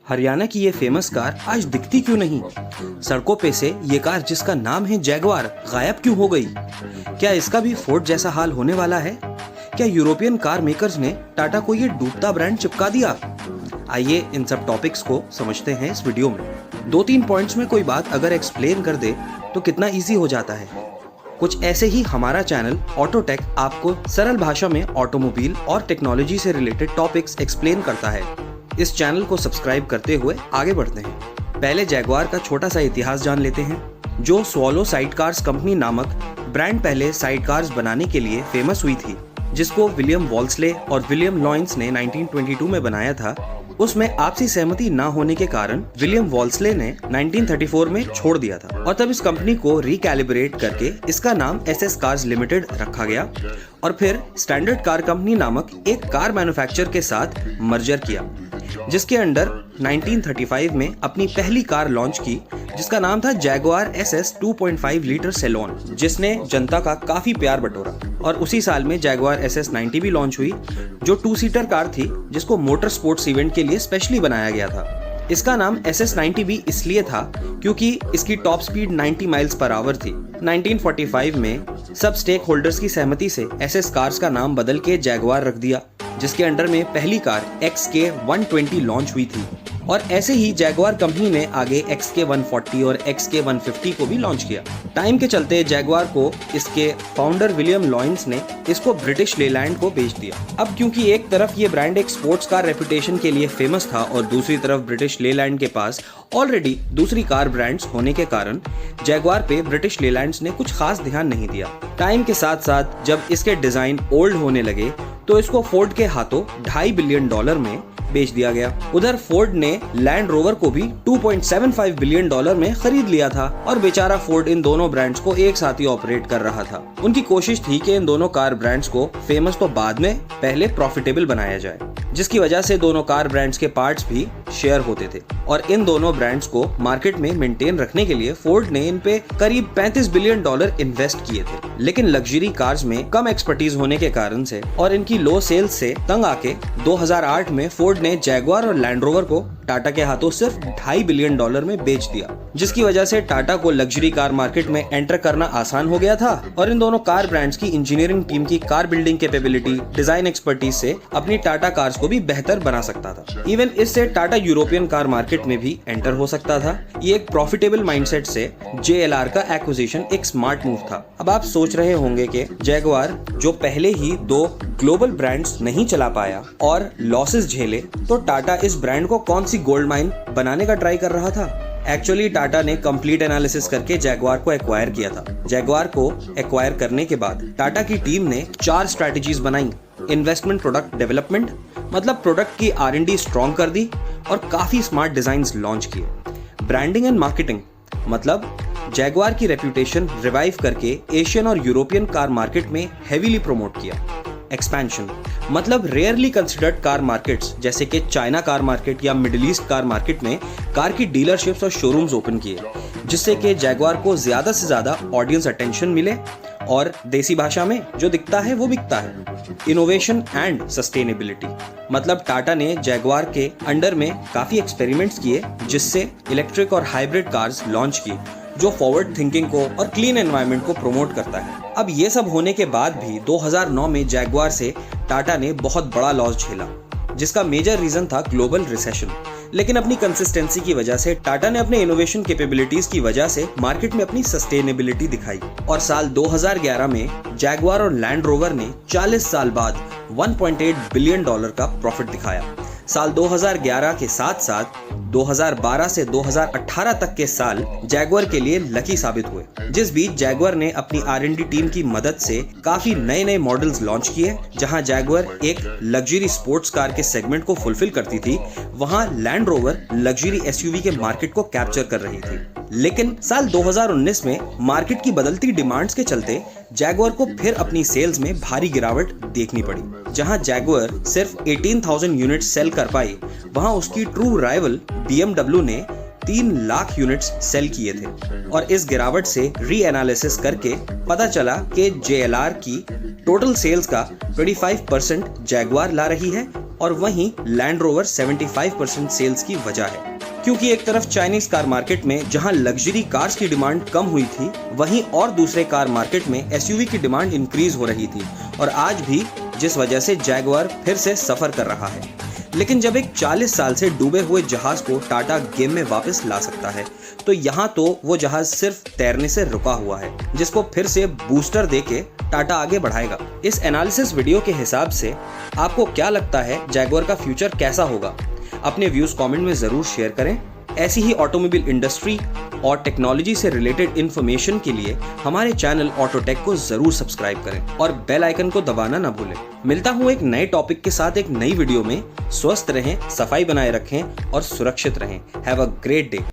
हरियाणा की ये famous car आज दिखती क्यों नहीं? सड़कों पे से ये कार जिसका नाम है जैगवार गायब क्यों हो गई? क्या इसका भी फोर्ड जैसा हाल होने वाला है? क्या यूरोपियन कार मेकर्स ने टाटा को ये डूबता ब्रांड चिपका दिया? आइए इन सब टॉपिक्स को समझते हैं इस वीडियो में। 2-3 पॉइंट्स में कोई बात अगर एक्सप्लेन कर दे तो कितना इजी हो जाता है। कुछ ऐसे ही हमारा चैनल ऑटोटेक आपको सरल भाषा में ऑटोमोबाइल और टेक्नोलॉजी से रिलेटेड टॉपिक्स एक्सप्लेन करता है। इस चैनल को सब्सक्राइब करते हुए आगे बढ़ते हैं। पहले जैगवार का छोटा सा इतिहास जान लेते हैं। जो स्वॉलो साइडकार्स कंपनी नामक ब्रांड पहले साइडकार्स बनाने के लिए फेमस हुई थी, जिसको विलियम वॉल्सले और विलियम लॉयंस ने 1922 में बनाया था, उसमें आपसी सहमति ना होने के कारण विलियम वॉल्सले ने 1934 में छोड़ दिया था और तब इस कंपनी को रिकैलिब्रेट करके इसका नाम एसएस कार्स लिमिटेड रखा गया और फिर स्टैंडर्ड कार कंपनी नामक एक कार मैन्युफैक्चरर के साथ मर्जर किया, जिसके अंडर 1935 में अपनी पहली कार लॉन्च की, जिसका नाम था जैगवार एसएस 2.5 लीटर सेलोन, जिसने जनता का काफी प्यार बटोरा। और उसी साल में जैगवार एसएस 90 भी लॉन्च हुई, जो 2 सीटर कार थी, जिसको मोटर स्पोर्ट्स इवेंट के लिए स्पेशली बनाया गया था। इसका नाम एसएस 90 भी इसलिए था क्योंकि इसकी top speed 90 miles per hour थी। 1945 में सब स्टेक होल्डर्स की सहमति से एसएस कार्स का नाम बदल के जैगवार रख दिया, जिसके अंडर में पहली कार XK120 लॉन्च हुई थी। और ऐसे ही जैगवार कंपनी ने आगे XK140 और XK150 को भी लॉन्च किया। टाइम के चलते जैगवार को इसके फाउंडर विलियम लॉयंस ने इसको ब्रिटिश लेलैंड को बेच दिया। अब क्योंकि एक तरफ ये ब्रांड एक स्पोर्ट्स कार रेपुटेशन के लिए फेमस था और दूसरी तरफ ब्रिटिश लेलैंड के पास ऑलरेडी दूसरी कार ब्रांड्स होने के कारण जैगवार पे ब्रिटिश लेलैंड्स ने कुछ खास ध्यान नहीं दिया। टाइम के साथ साथ जब इसके डिजाइन ओल्ड होने लगे तो इसको फोर्ड के हाथों $2.5 बिलियन में बेच दिया गया। उधर फोर्ड ने लैंड रोवर को भी $2.75 बिलियन में खरीद लिया था और बेचारा फोर्ड इन दोनों ब्रांड्स को एक साथ ही ऑपरेट कर रहा था। उनकी कोशिश थी कि इन दोनों कार ब्रांड्स को फेमस तो बाद में, पहले प्रॉफिटेबल बनाया जाए, जिसकी वजह से दोनों कार ब्रांड्स के पार्ट्स भी शेयर होते थे। और इन दोनों ब्रांड्स को मार्केट में मेंटेन रखने के लिए फोर्ड ने इन पे करीब $35 बिलियन इन्वेस्ट किए थे। लेकिन लग्जरी कार्स में कम एक्सपर्टीज होने के कारण से और इनकी लो सेल्स से तंग आके 2008 में फोर्ड ने जैगवार और लैंड रोवर को टाटा के हाथों सिर्फ $2.5 बिलियन में बेच दिया, जिसकी वजह से टाटा को लग्जरी कार मार्केट में एंटर करना आसान हो गया था और इन दोनों कार ब्रांड्स की इंजीनियरिंग टीम की car building capability, design expertise से अपनी टाटा कार्स को भी बेहतर बना सकता था। इवन इससे टाटा यूरोपियन कार मार्केट में भी एंटर हो सकता था। ये एक प्रॉफिटेबल माइंडसेट से JLR का एक्विजिशन एक स्मार्ट मूव था। अब आप सोच रहे होंगे कि जैगवार जो पहले ही 2 ग्लोबल ब्रांड्स नहीं चला पाया और लॉसेस झेले, तो टाटा इस ब्रांड को कौन सी गोल्ड माइन बनाने का ट्राई कर रहा था? एक्चुअली टाटा ने कंप्लीट एनालिसिस करके जैगवार को एक्वायर किया था। जैगवार को एक्वायर करने के बाद टाटा की टीम ने 4 स्ट्रैटेजीज बनाई। इन्वेस्टमेंट प्रोडक्ट डेवलपमेंट, मतलब प्रोडक्ट की R&D स्ट्रॉन्ग कर दी और काफी स्मार्ट डिजाइन्स लॉन्च किए। ब्रांडिंग एंड मार्केटिंग, मतलब जैगवार की रेपुटेशन रिवाइव करके एशियन और यूरोपियन कार मार्केट में हेवीली प्रमोट किया। एक्सपेंशन, मतलब रेयरली कंसिडर्ड कार मार्केट्स जैसे कि चाइना कार मार्केट या मिडिल ईस्ट कार मार्केट में कार की डीलरशिप्स और शोरूम्स ओपन किए, जिससे कि जैगवार को ज्यादा से ज्यादा ऑडियंस अटेंशन मिले और देसी भाषा में जो दिखता है वो बिकता है। इनोवेशन एंड सस्टेनेबिलिटी, मतलब टाटा ने जैगवार के अंडर में काफी एक्सपेरिमेंट्स किए, जिससे इलेक्ट्रिक और हाइब्रिड कार्स लॉन्च की, जो फॉरवर्ड थिंकिंग को और क्लीन एनवायरनमेंट को प्रमोट करता है। अब ये सब होने के बाद भी 2009 में जैगवार से टाटा ने बहुत बड़ा लॉस झेला, जिसका मेजर रीजन था ग्लोबल रिसेशन। लेकिन अपनी कंसिस्टेंसी की वजह से टाटा ने अपने इनोवेशन कैपेबिलिटीज की वजह से मार्केट में अपनी सस्टेनेबिलिटी दिखाई और साल 2011 में जैगवार और लैंड रोवर ने 40 साल बाद $1.8 बिलियन का प्रॉफिट दिखाया। साल 2011 के साथ साथ 2012 से 2018 तक के साल जैगवार के लिए लकी साबित हुए, जिस बीच जैगवार ने अपनी R&D टीम की मदद से काफी नए नए मॉडल्स लॉन्च किए। जहां जैगवार एक लग्जरी स्पोर्ट्स कार के सेगमेंट को फुलफिल करती थी, वहां लैंड रोवर लग्जरी SUV के मार्केट को कैप्चर कर रही थी। लेकिन साल 2019 में मार्केट की बदलती डिमांड्स के चलते जैगवार को फिर अपनी सेल्स में भारी गिरावट देखनी पड़ी। जहां जैगवार सिर्फ 18,000 यूनिट सेल कर पाई, वहां उसकी ट्रू राइवल BMW ने 3 लाख यूनिट्स सेल किए थे। और इस गिरावट से री एनालिसिस करके पता चला कि JLR की टोटल सेल्स का 25% जैगवार ला रही है और वहीं लैंड रोवर 75% सेल्स की वजह है। क्योंकि एक तरफ चाइनीज कार मार्केट में जहां लग्जरी कार्स की डिमांड कम हुई थी, वहीं और दूसरे कार मार्केट में एसयूवी की डिमांड इंक्रीज हो रही थी और आज भी, जिस वजह से जैगवार फिर से सफर कर रहा है। लेकिन जब एक 40 साल से डूबे हुए जहाज को टाटा गेम में वापस ला सकता है, तो यहाँ तो वो जहाज सिर्फ तैरने से रुका हुआ है, जिसको फिर से बूस्टर देके टाटा आगे बढ़ाएगा। इस एनालिसिस वीडियो के हिसाब से आपको क्या लगता है जैगवार का फ्यूचर कैसा होगा? अपने व्यूज कमेंट में जरूर शेयर करें। ऐसी ही ऑटोमोबाइल इंडस्ट्री और टेक्नोलॉजी से रिलेटेड इंफॉर्मेशन के लिए हमारे चैनल ऑटोटेक को जरूर सब्सक्राइब करें और बेल आइकन को दबाना ना भूलें। मिलता हूँ एक नए टॉपिक के साथ एक नई वीडियो में। स्वस्थ रहें, सफाई बनाए रखें और सुरक्षित रहें। Have a great day.